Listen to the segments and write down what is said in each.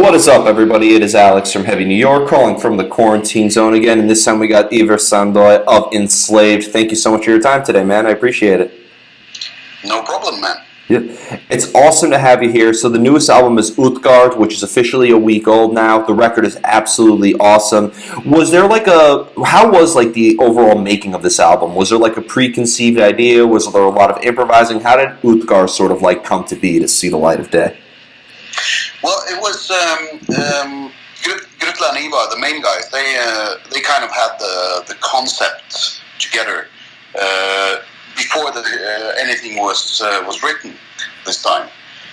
What is up, everybody? It is Alex from Heavy New York, calling from the quarantine zone again, and this time we got Iver of Enslaved. Thank you so much for your time today, man. I appreciate it. No problem, man. Yeah. It's awesome to have you here. So the newest album is Utgard, which is officially a week old now. The record is absolutely awesome. How was the overall making of this album? Was there like a preconceived idea? Was there a lot of improvising? How did Utgard sort of come to be, to see the light of day? Well, it was Grytla and Ivar, the main guys. They kind of had the concept together before anything was written this time.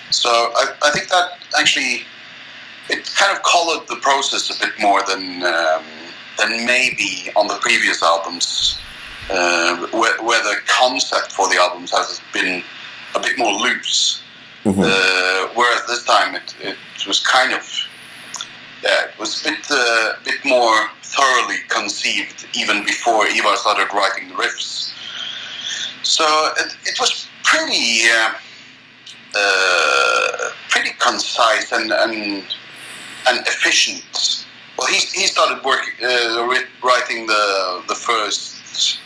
So I think that actually it kind of colored the process a bit more than maybe on the previous albums, where the concept for the albums has been a bit more loose. Mm-hmm. Whereas this time it was kind of it was a bit more thoroughly conceived even before Ivar started writing the riffs. So it was pretty concise and efficient. Well, he started writing the first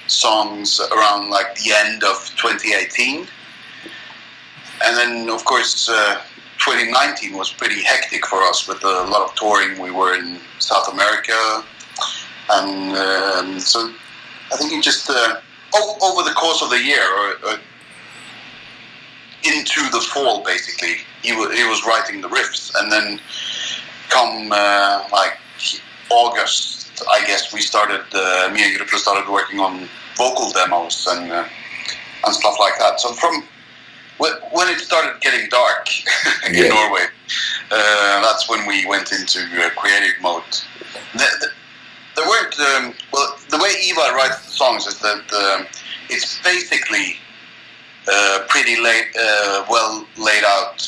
songs around the end of 2018. And then, of course, 2019 was pretty hectic for us with a lot of touring. We were in South America, and so I think it just over the course of the year, or into the fall, basically, he was writing the riffs, and then come August, I guess we started. Me and Grytla started working on vocal demos and stuff like that. So when it started getting dark in Norway, that's when we went into creative mode. There weren't the way Ivar writes the songs is that it's basically pretty well laid out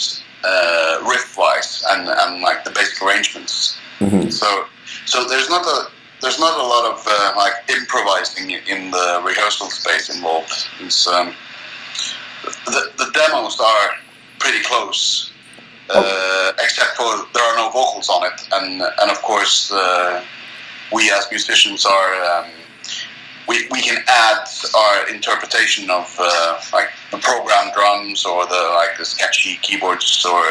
riff-wise and the basic arrangements. Mm-hmm. So there's not a lot of improvising in the rehearsal space involved. It's, the demos are pretty close, except for there are no vocals on it, and of course we as musicians are we can add our interpretation of the programmed drums or the sketchy keyboards or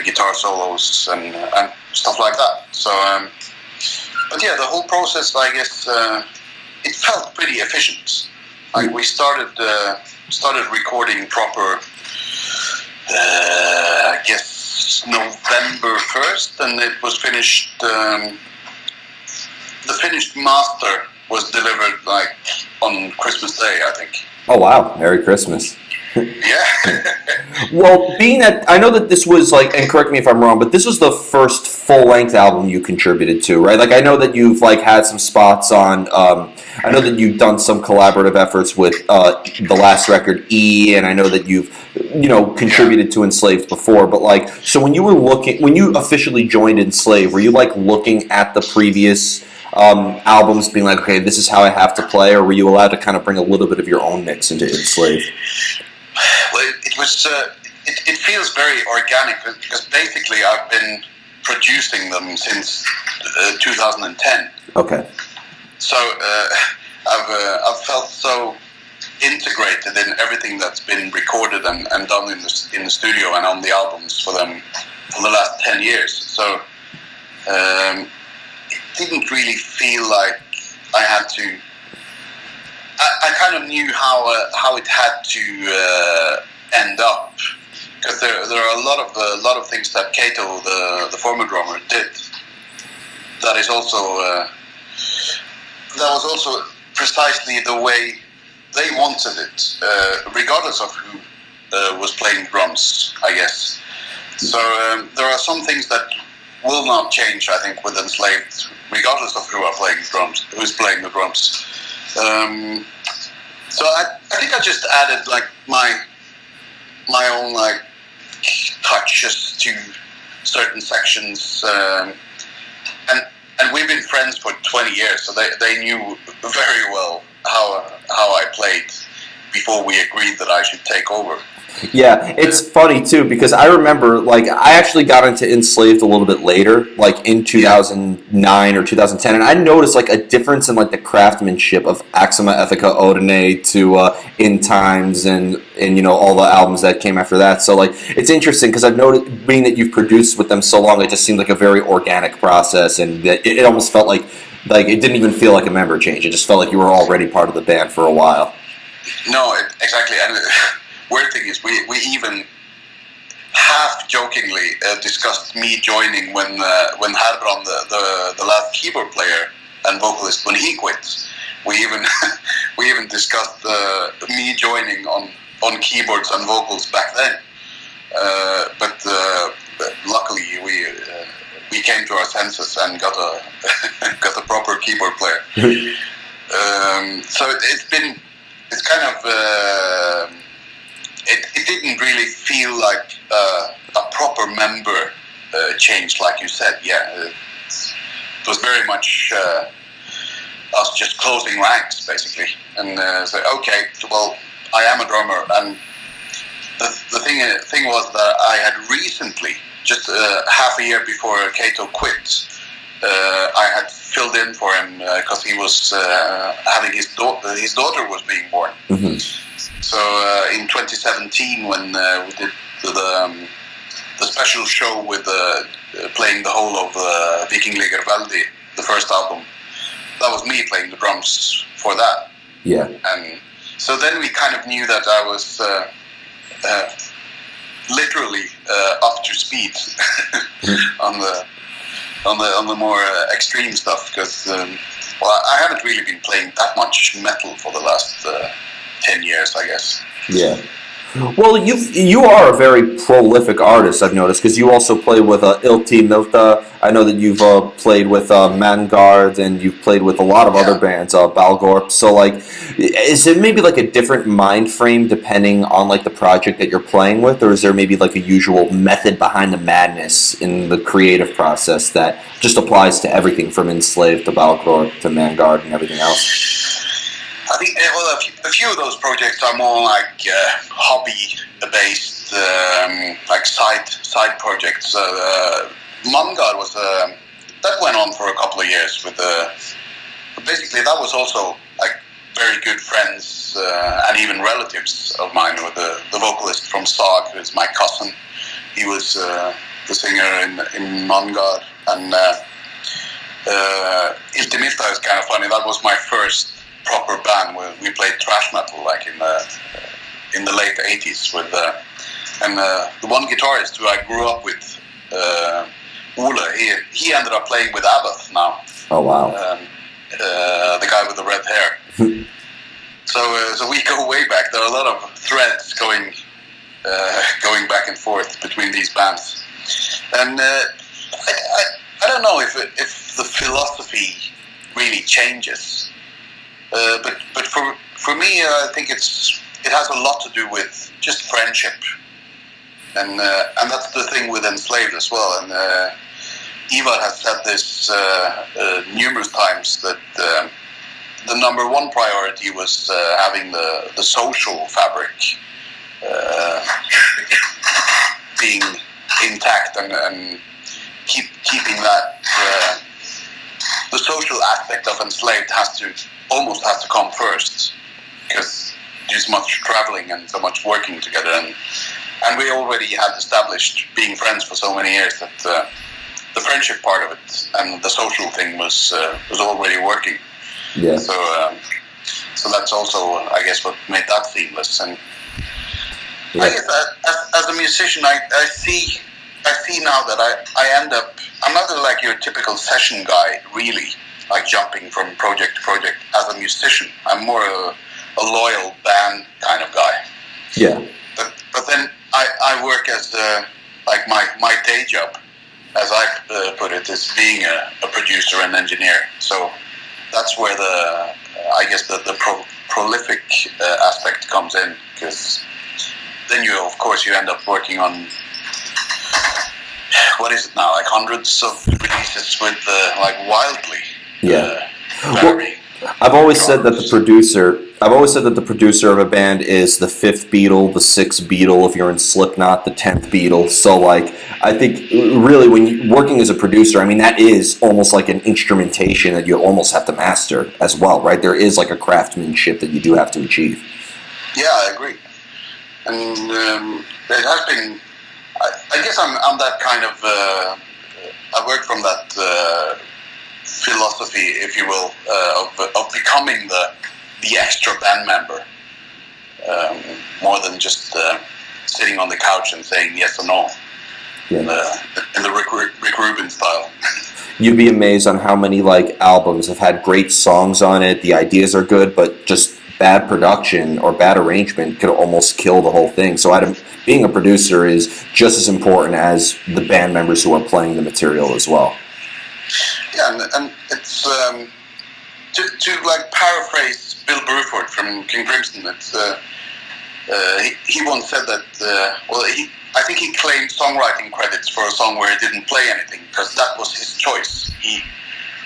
guitar solos and stuff like that. So, but yeah, the whole process, I guess, it felt pretty efficient. We started recording proper, I guess, November 1st, and it was finished, the finished master was delivered on Christmas Day, I think. Oh wow, Merry Christmas. Yeah. Well, being that, I know that this was and correct me if I'm wrong, but this was the first full-length album you contributed to, right? I know that you've had some spots on, I know that you've done some collaborative efforts with the last record, E, and I know that you've, contributed to Enslaved before, but so when you officially joined Enslaved, were you looking at the previous albums being okay, this is how I have to play, or were you allowed to kind of bring a little bit of your own mix into Enslaved? Well, it was. It feels very organic because basically I've been producing them since 2010. Okay. So I've felt so integrated in everything that's been recorded and done in the studio and on the albums for them for the last 10 years. So it didn't really feel like I had to. I kind of knew how it had to end up, because there are a lot of things that Kato, the former drummer, did. That is also that was also precisely the way they wanted it, regardless of who was playing drums, I guess. So there are some things that will not change, I think, with Enslaved, regardless of who's playing the drums. So I think I just added my own touches to certain sections, and we've been friends for 20 years, so they knew very well how I played before we agreed that I should take over. Yeah, it's funny too because I remember like I actually got into Enslaved a little bit later, like in 2009 or 2010, and I noticed like a difference in like the craftsmanship of Axima Ethica Odine to In Times and all the albums that came after that. So like it's interesting because I've noticed being that you've produced with them so long, it just seemed like a very organic process, and that it almost felt like it didn't even feel like a member change. It just felt like you were already part of the band for a while. No, exactly. And weird thing is, we even half jokingly discussed me joining when Herbron, the last keyboard player and vocalist, when he quit. We even discussed me joining on keyboards and vocals back then. But luckily we came to our senses and got a proper keyboard player. So it's kind of. It didn't really feel like a proper member change, like you said. Yeah, it was very much us just closing ranks, basically. And say, okay, well, I am a drummer. And the thing was that I had recently, just half a year before Kato quit, I had filled in for him because he was having his daughter was being born. Mm-hmm. So in 2017, when we did the special show with playing the whole of Vikingligger Veldi, the first album, that was me playing the drums for that. Yeah. And so then we kind of knew that I was literally up to speed on the more extreme stuff, because I haven't really been playing that much metal for the last 10 years, I guess. Yeah. Well, you are a very prolific artist, I've noticed, because you also play with Ilti Milta. I know that you've played with Mangard, and you've played with a lot of other bands, Balgorp. So, like, is it maybe like a different mind frame depending on like the project that you're playing with, or is there maybe like a usual method behind the madness in the creative process that just applies to everything from Enslaved to Balgorp to Mangard and everything else? I think a few of those projects are more like hobby-based, like side projects. Mangard was that went on for a couple of years with basically that was also like very good friends and even relatives of mine with the vocalist from Sag, who is my cousin. He was the singer in Mangard, and Iltimilta is kind of funny. That was my first proper band where we played thrash metal, like in the late 80s with and the one guitarist who I grew up with, Ole, he ended up playing with Abath now. Oh wow. The guy with the red hair. So we go way back. There are a lot of threads going back and forth between these bands, and I don't know if the philosophy really changes. But for me, I think it has a lot to do with just friendship, and that's the thing with Enslaved as well. And Ivar has said this numerous times, that the number one priority was having the social fabric being intact, and keeping that. The social aspect of Enslaved almost has to come first, because there's much traveling and so much working together, and we already had established being friends for so many years that the friendship part of it and the social thing was already working. Yeah. So that's also, I guess, what made that seamless. And I guess as a musician, I see now that I end up, I'm not like your typical session guy, really, like jumping from project to project as a musician. I'm more a loyal band kind of guy. Yeah. But then I work as like my day job, as I put it, is being a producer and engineer. So that's where I guess the prolific aspect comes in, because then you end up working on, what is it now, like hundreds of releases with like wildly. Yeah. Well, I've always said that the producer, I've always said that the producer of a band is the fifth Beatle, the sixth Beatle. If you're in Slipknot, the 10th Beatle. So, like, I think really when you're working as a producer, I mean, that is almost like an instrumentation that you almost have to master as well, right? There is like a craftsmanship that you do have to achieve. Yeah, I agree. And there has been, I guess I'm that kind of, I work from that philosophy, if you will, of becoming the extra band member, more than just sitting on the couch and saying yes or no, Yeah. in the Rick Rubin style. You'd be amazed on how many like albums have had great songs on it. The ideas are good, but just bad production or bad arrangement could almost kill the whole thing. So being a producer is just as important as the band members who are playing the material as well. Yeah, and it's to like paraphrase Bill Bruford from King Crimson. It's he once said that I think he claimed songwriting credits for a song where he didn't play anything because that was his choice. He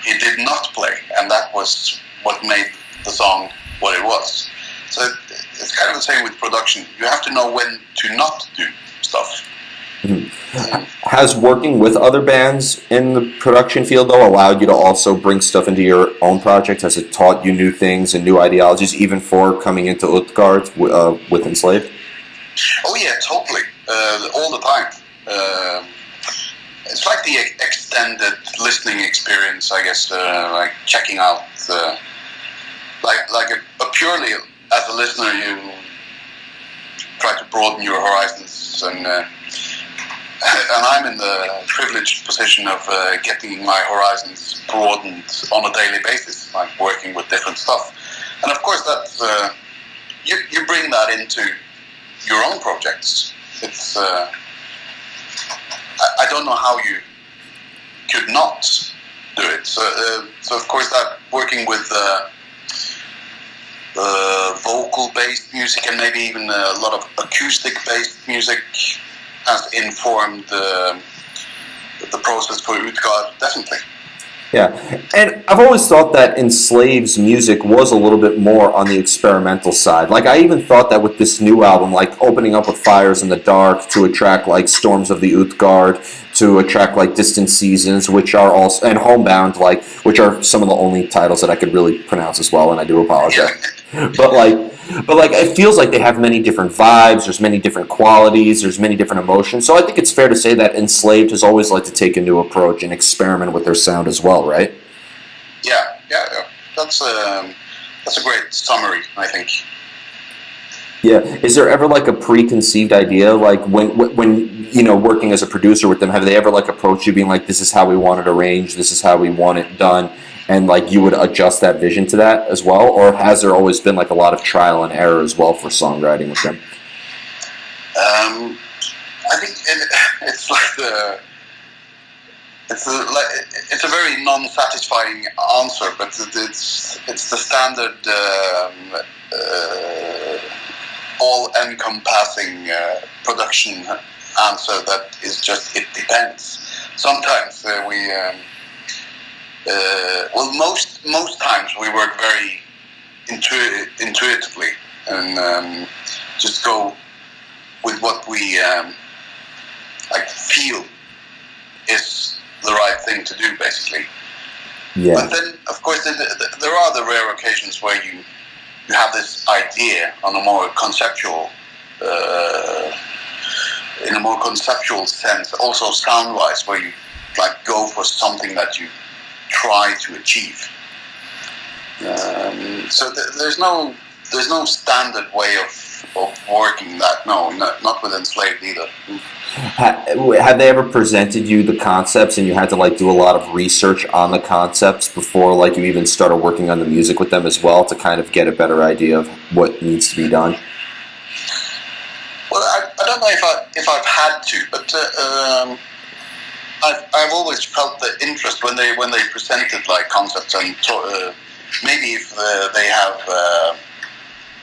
did not play, and that was what made the song what it was. So it's kind of the same with production. You have to know when to not do stuff. Mm-hmm. Has working with other bands in the production field, though, allowed you to also bring stuff into your own project? Has it taught you new things and new ideologies, even for coming into Utgard with Enslaved? Oh, yeah, totally. All the time. It's like the extended listening experience, I guess, like checking out, like a purely, as a listener, you try to broaden your horizons and I'm in the privileged position of getting my horizons broadened on a daily basis, like working with different stuff. And of course, that's you bring that into your own projects. It's I don't know how you could not do it. So of course, that working with vocal-based music and maybe even a lot of acoustic-based music has informed the process for Utgard, definitely. Yeah, and I've always thought that Enslaved's music was a little bit more on the experimental side. Like, I even thought that with this new album, like opening up with Fires in the Dark to a track like Storms of the Utgard, to a track like Distant Seasons, which are also, and Homebound, like, which are some of the only titles that I could really pronounce as well, and I do apologize. But like it feels like they have many different vibes, there's many different qualities, there's many different emotions. So I think it's fair to say that Enslaved has always liked to take a new approach and experiment with their sound as well, right? Yeah. That's a great summary, I think. Yeah. Is there ever like a preconceived idea, like when you know, working as a producer with them, have they ever like approached you being like, this is how we want it arranged, this is how we want it done, and like you would adjust that vision to that as well? Or has there always been like a lot of trial and error as well for songwriting with them? I think it's like it's a very non-satisfying answer, but it's the standard all-encompassing production answer that is just, it depends. Sometimes most times we work very intuitively and just go with what we like feel is the right thing to do, basically. Yeah. But then, of course, there are the rare occasions where you have this idea on a more conceptual, in a more conceptual sense, also sound-wise, where you like go for something that you try to achieve. So there's no standard way of working that. No, not with Enslaved either. Have they ever presented you the concepts and you had to like do a lot of research on the concepts before like you even started working on the music with them as well to kind of get a better idea of what needs to be done? Well, I don't know if I've had to, but I've always felt the interest when they presented like concepts and maybe if they have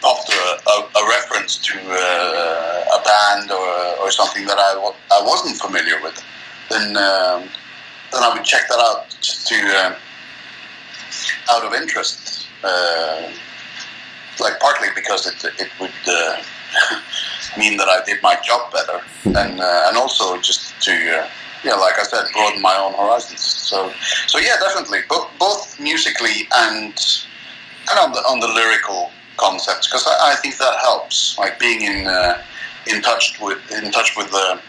popped a reference to a band or something that I wasn't familiar with, then I would check that out just to out of interest. like partly because it would mean that I did my job better, and also just to like I said, broaden my own horizons. So yeah, definitely, both musically and on the lyrical concepts, because I think that helps, like being in touch with the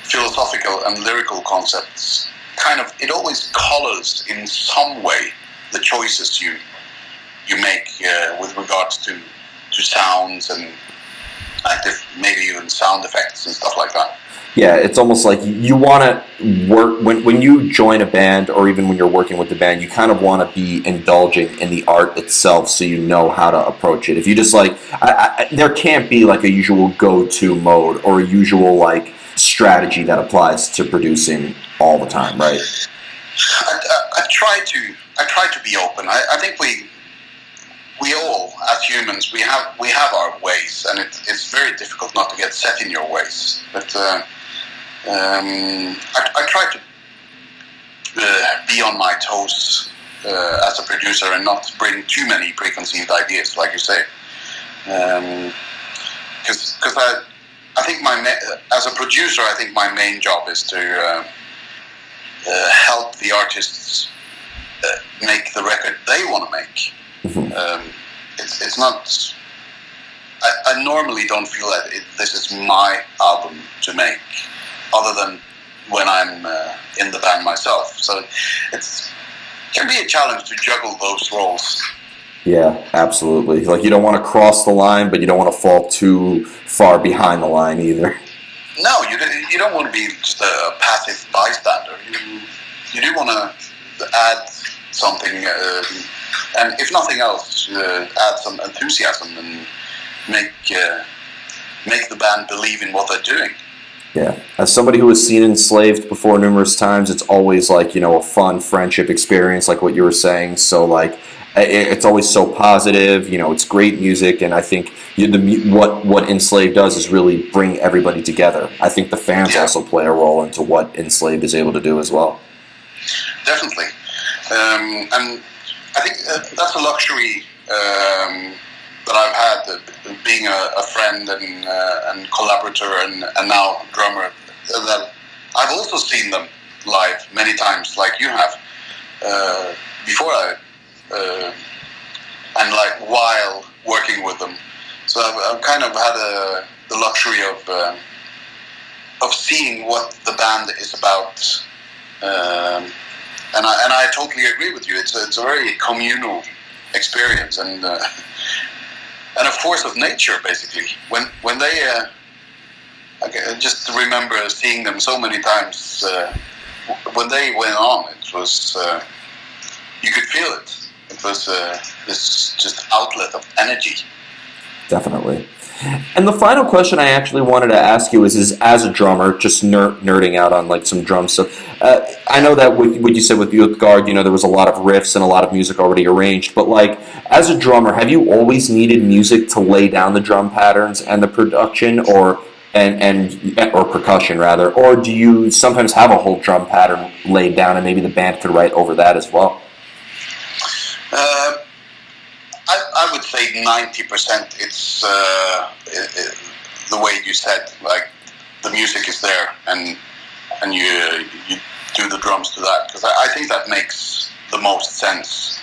philosophical and lyrical concepts. Kind of, it always colors in some way the choices you make with regards to sounds and maybe even sound effects and stuff like that. Yeah, it's almost like you want to work when you join a band, or even when you're working with the band, you kind of want to be indulging in the art itself, so you know how to approach it. If you just like, there can't be like a usual go-to mode or a usual like strategy that applies to producing all the time, right? I try to be open. I think we all, as humans, we have our ways, and it's very difficult not to get set in your ways. But I try to be on my toes as a producer and not bring too many preconceived ideas, like you say. Because I think as a producer, I think my main job is to help the artists make the record they want to make. It's not. I normally don't feel that this is my album to make, other than when I'm in the band myself. So it can be a challenge to juggle those roles. Yeah, absolutely. Like, you don't want to cross the line, but you don't want to fall too far behind the line either. No, you don't want to be just a passive bystander. You do want to add something, and if nothing else, add some enthusiasm and make the band believe in what they're doing. Yeah. As somebody who has seen Enslaved before numerous times, it's always like, a fun friendship experience, like what you were saying. So like, it's always so positive, it's great music, and I think what Enslaved does is really bring everybody together. I think the fans also play a role into what Enslaved is able to do as well. Definitely. And I think that's a luxury that I've had, being a friend and collaborator and now drummer, that I've also seen them live many times, like you have, before and like while working with them. So I've kind of had the luxury of seeing what the band is about. And I totally agree with you. It's a very communal experience, and a force of nature, basically. When they, I just remember seeing them so many times. When they went on, it was you could feel it. It was this just outlet of energy. Definitely. And the final question I actually wanted to ask you is as a drummer, just nerding out on like some drum stuff. I know that what you said with Utgard, there was a lot of riffs and a lot of music already arranged. But like, as a drummer, have you always needed music to lay down the drum patterns and the production, or percussion rather, or do you sometimes have a whole drum pattern laid down and maybe the band could write over that as well? I would say 90% it's the way you said, like the music is there and you do the drums to that, because I think that makes the most sense.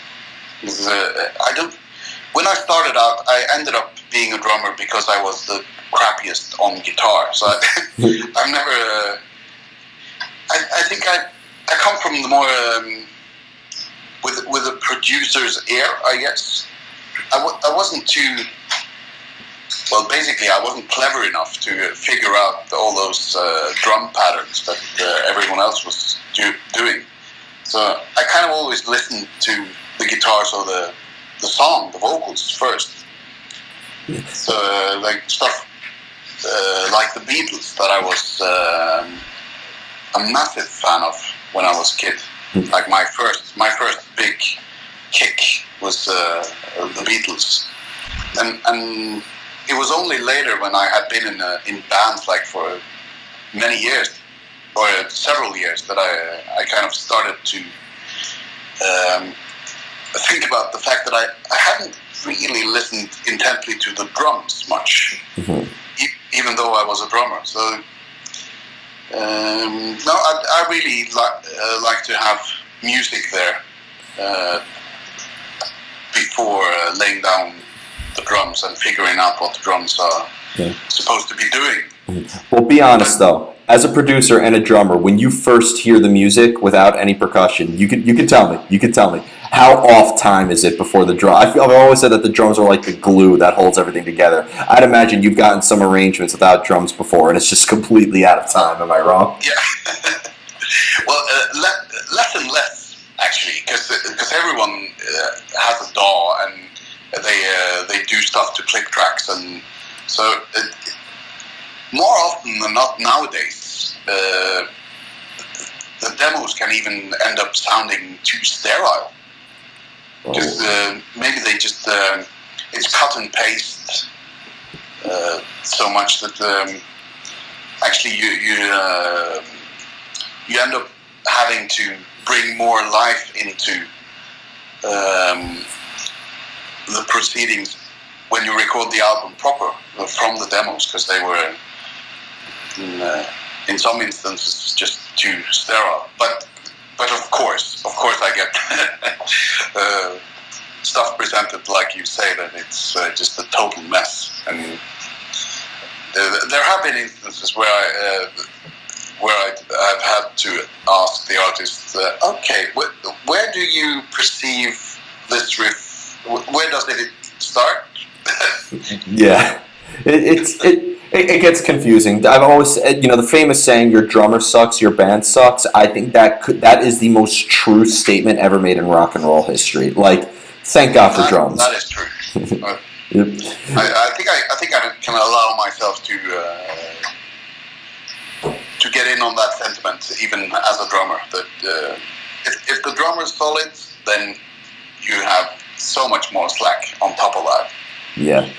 When I started out, I ended up being a drummer because I was the crappiest on guitar. So I've never. I think I come from the more with a producer's ear, I guess. I wasn't too. Well, basically, I wasn't clever enough to figure out all those drum patterns that everyone else was doing. So I kind of always listened to the guitars or the song, the vocals first. So like stuff like the Beatles that I was a massive fan of when I was a kid. Like my first big kick was the Beatles, and it was only later when I had been in bands like for many years or several years that I kind of started to think about the fact that I hadn't really listened intently to the drums much, even though I was a drummer. So no, I really like to have music there before laying down the drums and figuring out what the drums are supposed to be doing. Well, be honest though. As a producer and a drummer, when you first hear the music without any percussion, you can tell me. You can tell me how off time is it before the drum? I've always said that the drums are like the glue that holds everything together. I'd imagine you've gotten some arrangements without drums before, and it's just completely out of time. Am I wrong? Yeah. Well, less and less actually, because everyone has a DAW and they do stuff to click tracks, and so more often than not nowadays, the demos can even end up sounding too sterile. Because maybe they just it's cut and paste so much that actually you end up having to bring more life into the proceedings when you record the album proper from the demos, because they were in some instances just too sterile. But of course I get stuff presented like you say that it's just a total mess. And there have been instances where I've had to ask the artist, okay, where do you perceive this riff? Where does it start? Yeah, it gets confusing. I've always said, the famous saying, "Your drummer sucks, your band sucks." I think that is the most true statement ever made in rock and roll history. Like, thank God for drums. That is true. Yep. I think I can allow myself to get in on that sentiment, even as a drummer. That if the drummer is solid, then you have so much more slack on top of that. Yeah.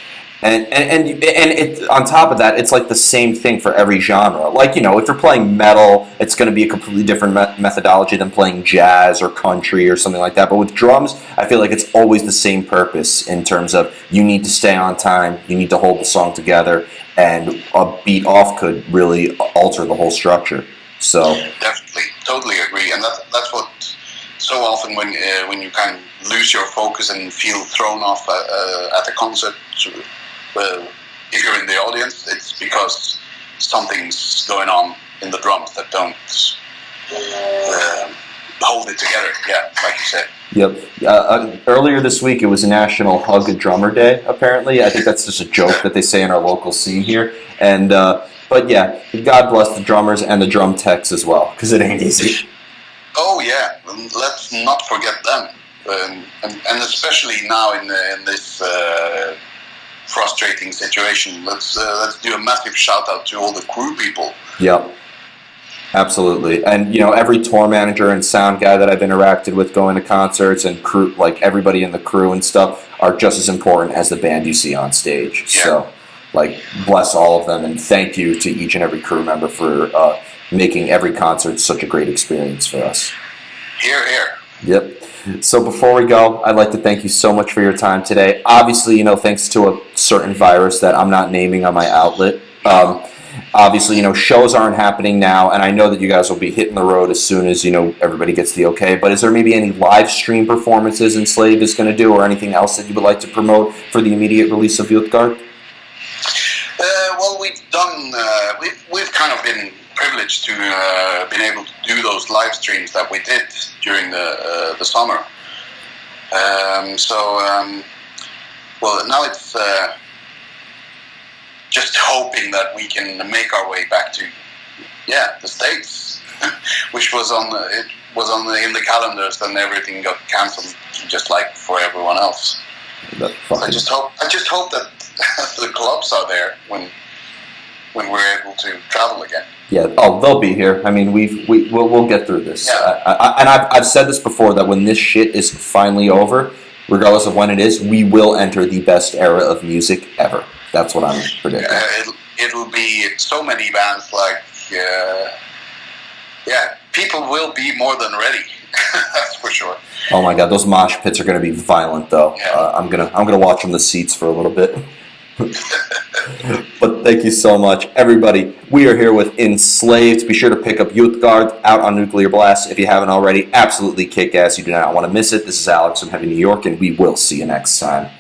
And it, on top of that, it's like the same thing for every genre. Like, if you're playing metal, it's going to be a completely different methodology than playing jazz or country or something like that. But with drums, I feel like it's always the same purpose in terms of you need to stay on time, you need to hold the song together, and a beat off could really alter the whole structure. So definitely, totally agree. And that's what so often when you kind of lose your focus and feel thrown off at a concert. If you're in the audience, it's because something's going on in the drums that don't hold it together. Yeah, like you said. Yep. Earlier this week, it was National Hug a Drummer Day, apparently. I think that's just a joke that they say in our local scene here. And but yeah, God bless the drummers and the drum techs as well, because it ain't easy. Oh yeah, let's not forget them, and especially now in this frustrating situation. Let's do a massive shout out to all the crew people. Yep. Absolutely. And every tour manager and sound guy that I've interacted with going to concerts, and crew, like everybody in the crew and stuff, are just as important as the band you see on stage. Yeah. So bless all of them, and thank you to each and every crew member for making every concert such a great experience for us. Hear, hear. Yep. So before we go, I'd like to thank you so much for your time today. Obviously, thanks to a certain virus that I'm not naming on my outlet. Obviously, shows aren't happening now, and I know that you guys will be hitting the road as soon as, everybody gets the okay. But is there maybe any live stream performances Enslaved is going to do, or anything else that you would like to promote for the immediate release of Utgard? Well, we've done, we've kind of been privileged to been able to do those live streams that we did during the summer. Well, now it's just hoping that we can make our way back to the States, which was in the calendars, and everything got cancelled just like for everyone else. I just hope that the clubs are there when we're able to travel again. Yeah, they'll be here. I mean, we'll get through this. Yeah. And I've said this before, that when this shit is finally over, regardless of when it is, we will enter the best era of music ever. That's what I'm predicting. It'll be so many bands, people will be more than ready. That's for sure. Oh my God, those mosh pits are going to be violent, though. Yeah. I'm gonna watch from the seats for a little bit. But thank you so much, everybody. We are here with Enslaved. Be sure to pick up Utgard out on Nuclear Blast if you haven't already. Absolutely kick ass. You do not want to miss it. This is Alex from Heavy New York, and we will see you next time.